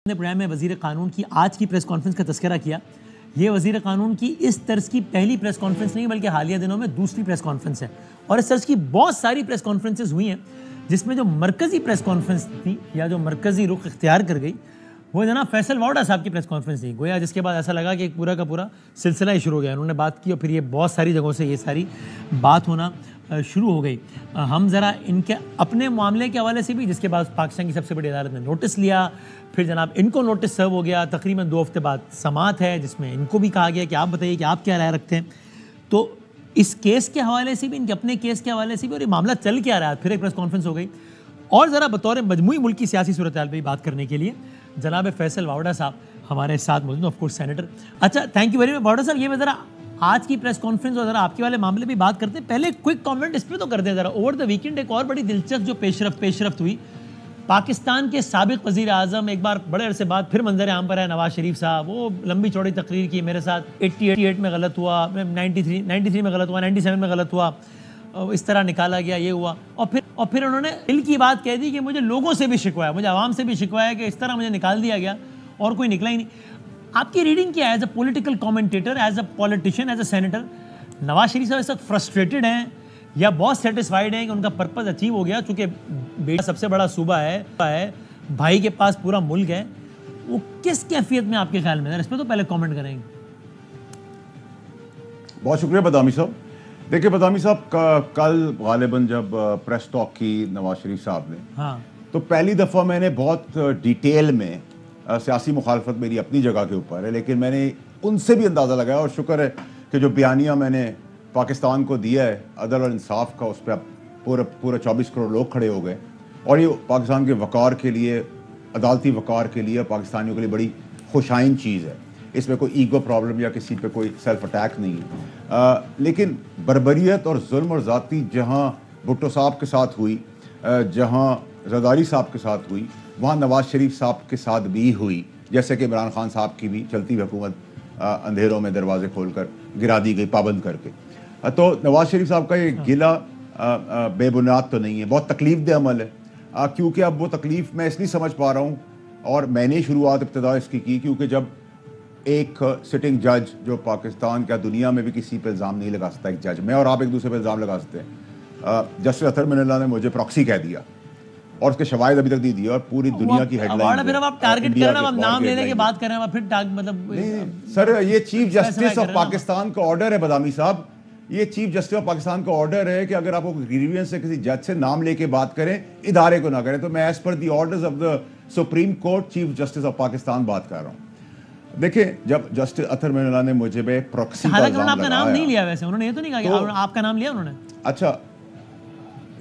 نے پروگرام میں وزیر قانون کی آج کی پریس کانفرنس کا تذکرہ کیا. یہ وزیر قانون کی اس طرز کی پہلی پریس کانفرنس نہیں بلکہ حالیہ دنوں میں دوسری پریس کانفرنس ہے, اور اس طرز کی بہت ساری پریس کانفرنسز ہوئی ہیں جس میں جو مرکزی پریس کانفرنس تھی یا جو مرکزی رخ اختیار کر گئی وہ جناب فیصل واوڈا صاحب کی پریس کانفرنس تھی. گویا جس کے بعد ایسا لگا کہ ایک پورا کا پورا سلسلہ ہی شروع ہو گیا. انہوں نے بات کی اور پھر یہ بہت ساری جگہوں سے یہ ساری بات ہونا شروع ہو گئی. ہم ذرا ان کے اپنے معاملے کے حوالے سے بھی, جس کے بعد پاکستان کی سب سے بڑی عدالت نے نوٹس لیا, پھر جناب ان کو نوٹس سرو ہو گیا, تقریباً 2 ہفتے بعد سماعت ہے جس میں ان کو بھی کہا گیا کہ آپ بتائیے کہ آپ کیا رائے رکھتے ہیں. تو اس کیس کے حوالے سے بھی, ان کے اپنے کیس کے حوالے سے بھی, اور یہ معاملہ چل کیا رہا ہے, پھر ایک پریس کانفرنس ہو گئی. اور ذرا بطور مجموعی ملک کی سیاسی صورتحال پہ بات کرنے کے لیے جناب فیصل واوڈا صاحب ہمارے ساتھ موجود ہیں, آف کورس سینیٹر. اچھا, thank you very much Vawda صاحب. یہ میں ذرا آج کی پریس کانفرنس اور ذرا آپ کے والے معاملے بھی بات کرتے ہیں. پہلے کوئک کامنٹ اس پہ تو کرتے ہیں ذرا. اوور دا ویکینڈ ایک اور بڑی دلچسپ جو پیشرفت ہوئی, پاکستان کے سابق وزیر اعظم ایک بار بڑے عرصے بعد پھر منظر عام پر ہے نواز شریف صاحب. وہ لمبی چوڑی تقریر کی, میرے ساتھ 88 میں غلط ہوا, 93 میں غلط ہوا, 97 میں غلط ہوا, اس طرح نکالا گیا, یہ ہوا. اور پھر انہوں نے دل کی بات کہہ دی کہ مجھے لوگوں سے بھی شکوا ہے, مجھے عوام سے بھی شکوا ہے کہ اس طرح مجھے نکال دیا گیا اور کوئی نکلا ہی نہیں. آپ کی ریڈنگ کیا ہے as a political commentator, as a politician, as a senator? Nawaz Sharif صاحب اس وقت فرسٹریٹڈ ہیں یا بہت سیٹسفائیڈ ہیں کہ ان کا پرپز اچیو ہو گیا, چونکہ بیٹا سب سے بڑا صوبہ ہے, بھائی کے پاس پورا ملک ہے, وہ کس کیفیت میں آپ کے خیال میں؟ اس پہ تو پہلے کامنٹ کریں گے. بہت شکریہ بدامی صاحب. دیکھیں بدامی صاحب, کل غالباً جب پریس ٹاک کی نواز شریف صاحب نے, ہاں, تو پہلی دفعہ میں نے بہت ڈیٹیل میں, سیاسی مخالفت میری اپنی جگہ کے اوپر ہے, لیکن میں نے ان سے بھی اندازہ لگایا, اور شکر ہے کہ جو بیانیہ میں نے پاکستان کو دیا ہے عدل اور انصاف کا, اس پہ پورے 24 کروڑ لوگ کھڑے ہو گئے, اور یہ پاکستان کے وقار کے لیے, عدالتی وقار کے لیے, پاکستانیوں کے لیے بڑی خوشائن چیز ہے. اس میں کوئی ایگو پرابلم یا کسی پہ کوئی سیلف اٹیک نہیں ہے. لیکن بربریت اور ظلم اور ذاتی جہاں بھٹو صاحب کے ساتھ ہوئی, جہاں زرداری صاحب کے ساتھ ہوئی, وہاں نواز شریف صاحب کے ساتھ بھی ہوئی, جیسے کہ عمران خان صاحب کی بھی چلتی ہوئی حکومت اندھیروں میں دروازے کھول کر گرا دی گئی, پابند کر کے. تو نواز شریف صاحب کا یہ گلہ بے بنیاد تو نہیں ہے, بہت تکلیف دہ عمل ہے, کیونکہ اب وہ تکلیف میں اس لیے سمجھ پا رہا ہوں, اور میں نے شروعات ابتدا اس کی کیونکہ جب ایک سٹنگ جج, جو پاکستان کا دنیا میں بھی کسی پہ الزام نہیں لگا سکتا, ایک جج, میں اور آپ ایک دوسرے پہ الزام لگا سکتے ہیں, جسٹس اطہر من اللہ نے مجھے پراکسی کہہ دیا اور اس کے شواہد ابھی تک نہیں دیے, اور پوری دنیا کی ہیڈ لائن. پھر اب آپ ٹارگٹ کر رہے ہیں, آپ نام لینے کی بات کر رہے ہیں, پھر مطلب سر یہ چیف جسٹس آف پاکستان کا آرڈر ہے بدامی صاحب, یہ چیف جسٹس آف پاکستان کا آرڈر ہے کہ اگر آپ کو گریوینس سے کسی جج سے نام لے کے بات کریں, ادارے کو نہ کریں. تو میں as per the orders of the supreme court chief justice of Pakistan بات کر رہا ہوں. دیکھیں, جب جسٹس اطہر من اللہ نے مجھے پہ پراکسی کا الزام لگایا, آپ کا نام نہیں لیا, ویسے انہوں نے یہ تو نہیں کہا کہ آپ کا نام لیا انہوں نے. اچھا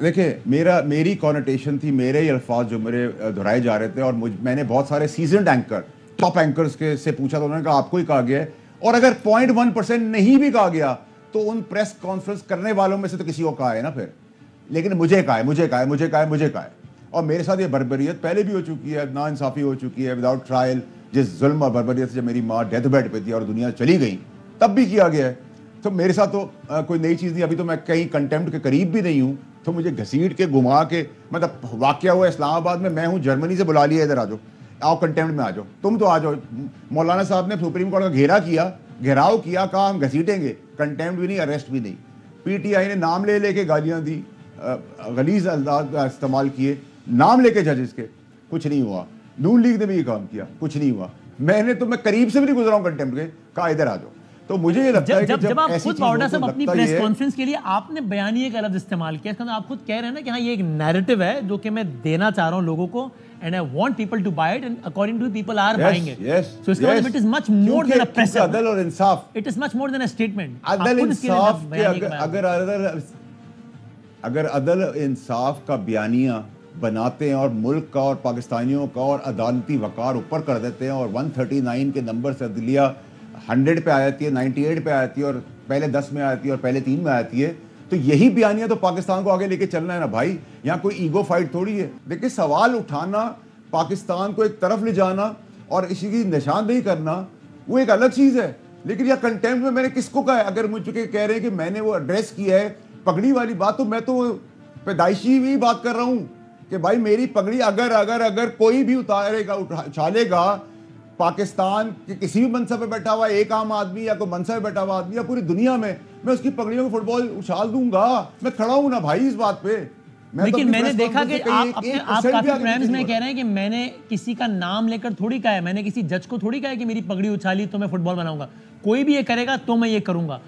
دیکھیں, میری کانوٹیشن تھی, میرے ہی الفاظ جو میرے دہرائے جا رہے تھے, اور میں نے بہت سارے سیزنڈ اینکر, ٹاپ اینکرز کے سے پوچھا تو انہوں نے کہا آپ کو ہی کہا گیا ہے, اور اگر 0.1% نہیں بھی کہا گیا تو ان پریس کانفرنس کرنے والوں میں سے تو کسی کو کہا ہے نا پھر, لیکن مجھے کہا ہے. اور میرے ساتھ یہ بربریت پہلے بھی ہو چکی ہے, نا انصافی ہو چکی ہے وداؤٹ ٹرائل, جس ظلم اور بربریت سے جب میری ماں ڈیتھ بیڈ پہ تھی اور دنیا چلی گئی تب بھی کیا گیا ہے. تو میرے ساتھ تو کوئی نئی چیز نہیں. ابھی تو میں کہیں کنٹمپٹ کے قریب بھی نہیں ہوں, تو مجھے گھسیٹ کے گھما کے, مطلب واقعہ ہوا اسلام آباد میں ہوں جرمنی سے بلا لیا, ادھر آ جاؤ, آؤ کنٹمپٹ میں آ جاؤ, تم تو آ جاؤ. مولانا صاحب نے سپریم کورٹ کا گھیراؤ کیا, کہا ہم گھسیٹیں گے, کنٹمپٹ بھی نہیں, اریسٹ بھی نہیں. پی ٹی آئی نے نام لے کے گالیاں دی, غلیظ الفاظ استعمال کیے, نام لے کے ججز کے, کچھ نہیں ہوا. نون لیگ نے بھی یہ کام کیا, کچھ نہیں ہوا. میں قریب سے بھی نہیں گزرا ہوں کنٹمپٹ کے, کہا ادھر آ جاؤ. تو مجھے یہ لگتا ہے کہ جب آپ ایسی خود چیز ہو واوڈا تو صاحب اپنی لگتا پریس یہ ہے, کانفرنس کے لیے آپ نے بیانیے کا لفظ استعمال کیا, اس کا آپ خود کہہ رہے ہیں نا کہ ہاں یہ ایک نیریٹو ہے جو کہ میں دینا چاہ رہا ہوں لوگوں کو, and I want people to buy it, and according to people are buying it. So اس کا مطلب it is much more than a press. عدل اور انصاف, it is much more than a statement. عدل انصاف کے اگر عدل انصاف کا بیانیہ بناتے ہیں اور ملک کا اور پاکستانیوں کا اور عدالتی وقار اوپر کر دیتے ہیں, اور 139 کے نمبر سے عدلیہ 100 پہ آتی ہے, 98 پہ آتی ہے, اور پہلے 10 میں آتی ہے, اور پہلے 3 میں آتی ہے, تو یہی بیانیہ تو پاکستان کو آگے لے کے چلنا ہے نا بھائی. یہاں کوئی ایگو فائٹ تھوڑی ہے. دیکھیں, سوال اٹھانا, پاکستان کو ایک طرف لے جانا اور اسی کی نشاندہی کرنا, وہ ایک الگ چیز ہے. لیکن یہ کنٹمپٹ میں نے کس کو کہا ہے؟ اگر مجھ کے کہہ رہے ہیں کہ میں نے وہ ایڈریس کیا ہے پگڑی والی بات, تو میں تو پیدائشی بھی بات کر رہا ہوں. کہ بھائی میری پگڑی اگر کوئی بھی اتارے گا اچھالے گا پاکستان کے کسی بھی منصب پہ بیٹھا ہوا ایک عام آدمی یا کوئی منصب پہ بیٹھا ہوا آدمی یا پوری دنیا میں اس کی پگڑیوں کو فٹ بال اچھال دوں گا. میں کھڑا ہوں نا بھائی اس بات پہ. لیکن میں نے دیکھا کہ آپ کافی پرائمز میں کہہ رہے ہیں کہ میں نے کسی کا نام لے کر تھوڑی کہا ہے, میں نے کسی جج کو تھوڑی کہا ہے کہ میری پگڑی اچھالی تو میں فٹ بال بناؤں گا. کوئی بھی یہ کرے گا تو میں یہ کروں گا.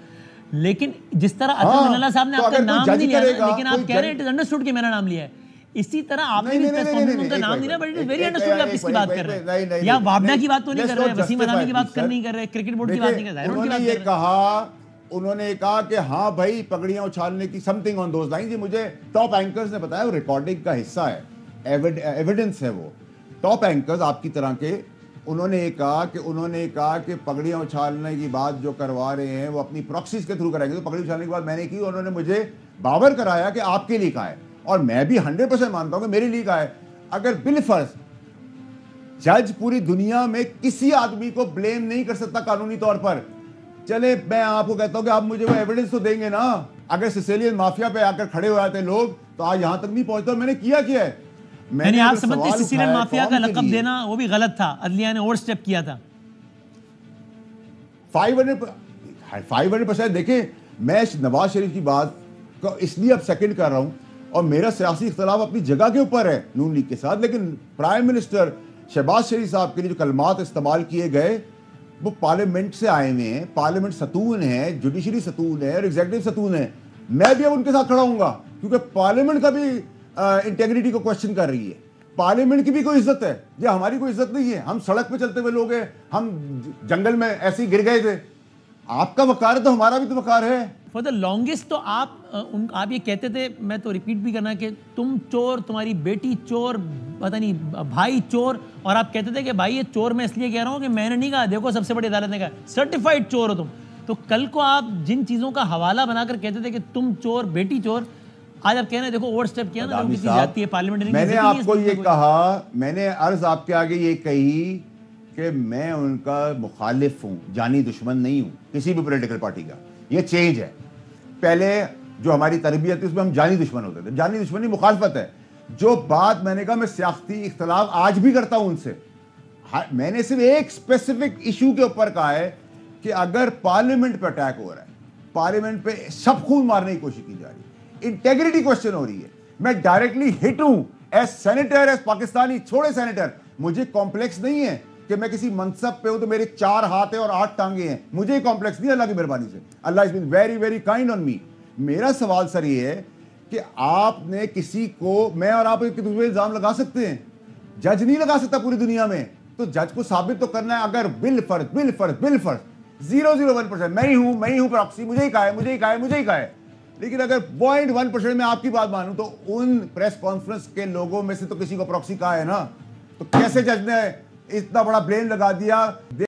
لیکن جس طرح اطہر من اللہ صاحب نے آپ کا نام نہیں لیا لیکن آپ کہہ رہے ہیں اٹ از انڈرسٹوڈ کہ میرا نام لیا ہے, اسی طرح آپ نے بھی پریس کانفرنس میں ان کا نام نہیں لیا, but it is very understood کہ آپ کس کی بات کر رہے ہیں. یا وابڈا کی بات تو نہیں کر رہے, وسیم ادامی کی بات نہیں کر رہے, کرکٹ بورڈ کی بات نہیں کر رہے, انہوں نے یہ کہا کہ ہاں بھائی پگڑیاں اچھالنے کی some thing on those lines. یہ مجھے ٹاپ اینکرز نے بتایا, وہ ریکارڈنگ کا حصہ ہے, ایویڈنس ہے. وہ ٹاپ اینکرز آپ کی طرح کے انہوں نے کہا کہ پگڑیاں اچھالنے کی بات جو کروا رہے ہیں وہ اپنی پراکسیز کے تھرو کریں گے. تو پگڑی اچھالنے کی بات میں نے کی, انہوں نے مجھے باور کرایا کہ آپ کے لیے کہا ہے, اور میں بھی 100% مانتا ہوں کہ میرے لیے کہا ہے. اگر بالفرض جج پوری دنیا میں کسی آدمی کو بلیم نہیں کر سکتا قانونی طور پر, چلے میں آپ کو کہتا ہوں کہ آپ مجھے وہ ایویڈنس تو دیں گے نا. اگر سیسیلین مافیا پہ آ کر کھڑے ہو جاتے لوگ تو آج یہاں تک نہیں پہنچتا. اور میں نے کیا ہے, میں نے آپ سمجھتے سیسیلین مافیا کا لقب دینا وہ بھی غلط تھا, عدلیہ نے اوور سٹیپ کیا تھا. 500% دیکھیں, میں نواز شریف کی بات کو اس لیے اب سیکنڈ کر رہا ہوں, اور میرا سیاسی اختلاف اپنی جگہ کے اوپر ہے نون لیگ کے ساتھ, لیکن پرائم منسٹر شہباز شریف صاحب کے لیے جو کلمات استعمال کیے گئے وہ پارلیمنٹ سے آئے ہوئے ہیں. پارلیمنٹ ستون ہے, جوڈیشری ستون ہے اور ایگزیکٹو ستون ہے. میں بھی اب ان کے ساتھ کھڑا ہوں گا کیونکہ پارلیمنٹ کا بھی انٹیگریٹی کو کوشچن کر رہی ہے. پارلیمنٹ کی بھی کوئی عزت ہے, یہ ہماری کوئی عزت نہیں ہے. ہم سڑک پہ چلتے ہوئے لوگ ہیں, ہم جنگل میں ایسے ہی گر گئے تھے. آپ کا وقار ہے تو ہمارا بھی تو وقار ہے. فار دا لانگسٹ تو آپ یہ کہتے تھے, میں تو ریپیٹ بھی کرنا کہ تم چور, تمہاری بیٹی چور, پتہ نہیں بھائی چور, اور آپ کہتے تھے کہ بھائی یہ چور میں اس لیے کہہ رہا ہوں کہ میں نے نہیں کہا, دیکھو سب سے بڑی عدالت نے کہا سرٹیفائڈ چور ہو تم. تو کل کو آپ جن چیزوں کا حوالہ بنا کر کہتے تھے کہ تم چور بیٹی چور, آج آپ کہہ رہے ہیں دیکھو اوور سٹیپ کیا نا, جاتی ہے پارلیمنٹ. میں نے آپ کو یہ کہا, میں نے عرض آپ کے آگے یہ کہی کہ میں ان کا مخالف ہوں, جانی دشمن نہیں ہوں کسی بھی پولیٹیکل پارٹی کا. یہ چینج ہے. پہلے جو ہماری تربیت تھی اس میں ہم جانی دشمن ہوتے تھے. جانی دشمنی مخالفت ہے. جو بات میں نے کہا, میں سیاسی اختلاف آج بھی کرتا ہوں ان سے. میں نے صرف ایک اسپیسیفک ایشو کے اوپر کہا ہے کہ اگر پارلیمنٹ پہ اٹیک ہو رہا ہے, پارلیمنٹ پہ سب خون مارنے کی کوشش کی جا رہی ہے, انٹیگریٹی کوشچن ہو رہی ہے, میں ڈائریکٹلی ہٹ ہوں ایز سینیٹر, ایز پاکستانی چھوڑے سینیٹر. مجھے کمپلیکس نہیں ہے کہ میں کسی منصب پہ ہوں تو میرے 4 ہاتھ ہیں اور 8 ٹانگیں ہیں. مجھے کمپلیکس نہیں, اللہ کی مہربانی سے. اللہ از بین ویری ویری کائنڈ آن می. میرا سوال سر یہ ہے کہ آپ نے کسی کو, میں اور آپ ایک دوسرے الزام لگا سکتے ہیں, جج نہیں لگا سکتا پوری دنیا میں. تو جج کو ثابت تو کرنا ہے. اگر بالفرض 0.01% میں ہی ہوں پراکسی, مجھے ہی کہا ہے. لیکن اگر 0.1% میں آپ کی بات مانوں تو ان پریس کانفرنس کے لوگوں میں سے تو کسی کو پراکسی کہا ہے نا. تو کیسے جج نے اتنا بڑا بلیم لگا دیا؟